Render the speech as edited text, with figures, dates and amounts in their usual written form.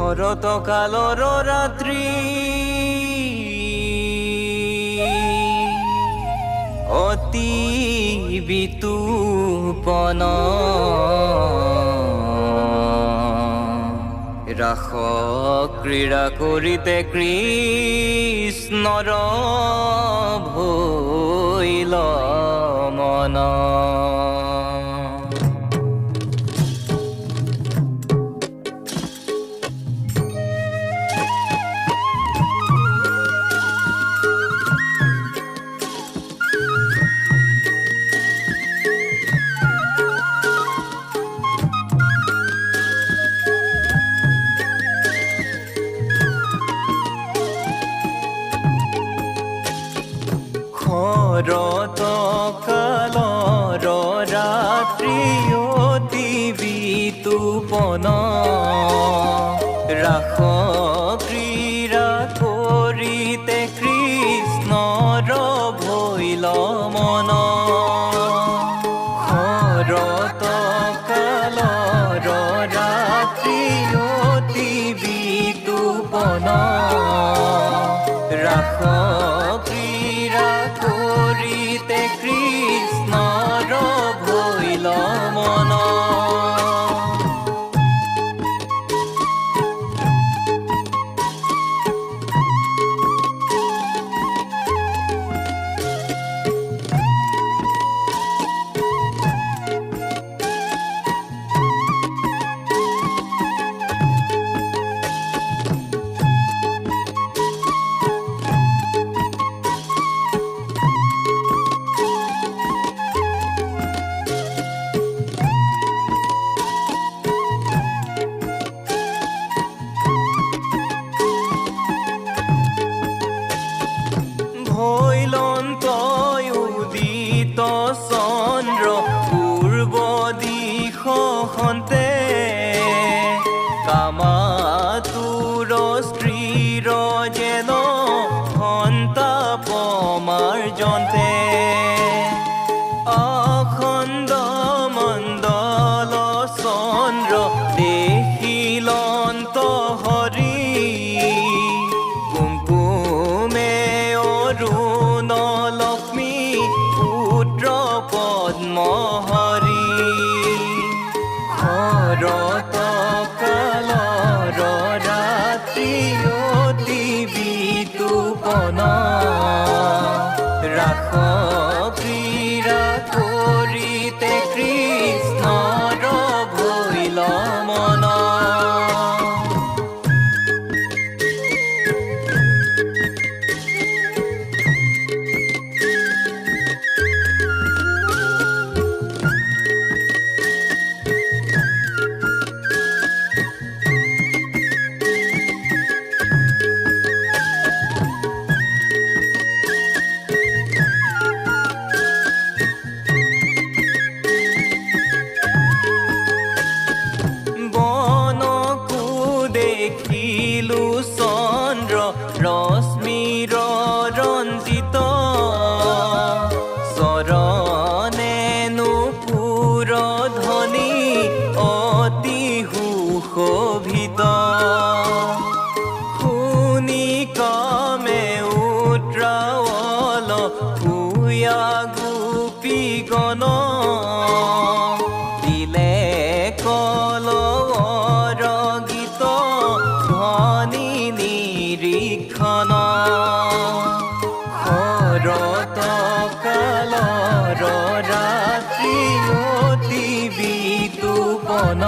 শৰত কালৰ ৰাত্ৰি অতি বিতুপন ৰাস ক্ৰীড়া কৰিতে কৃষ্ণৰ ভৈল মন শৰত কালৰ ৰাত্ৰি অতি বিতুপন ৰাস ক্ৰীড়া কৰিতে কৃষ্ণৰ ভৈল মন শৰত কালৰ ৰাত্ৰি অতি বিতুপন ৰাস কৰিতে কৃষ্ণৰ ভৈল মন ভৈলন্ত উদিত চন্দ্ৰ পূৰ্ব দিশতে কামাতুৰ স্ত্ৰীৰ যেন সন্তাপ মাৰ্জন্তে অখণ্ড মণ্ডল চন্দ্ৰ দেখিলন্ত হৰি অৰুণ লক্ষ্মী পুত্ৰ পদ্ম হৰি শৰত কালৰ ৰাত্ৰি অতি বিতুপন ৰাস ক্ৰীড়া কৰিতে কৃষ্ণৰ ভৈল মন দেখিলো চন্দ্ৰ ৰশ্মিৰ ৰঞ্জিত চৰণে নুপুৰ ধ্বনি অতি সুশোভিত শুনি কামে উত্ৰাৱল ভূয়া গোপীগণ দিলে কলৰ গীত ধ্বনি নিৰীক্ষণ শৰত কালৰ ৰাত্ৰি অতি বিতুপন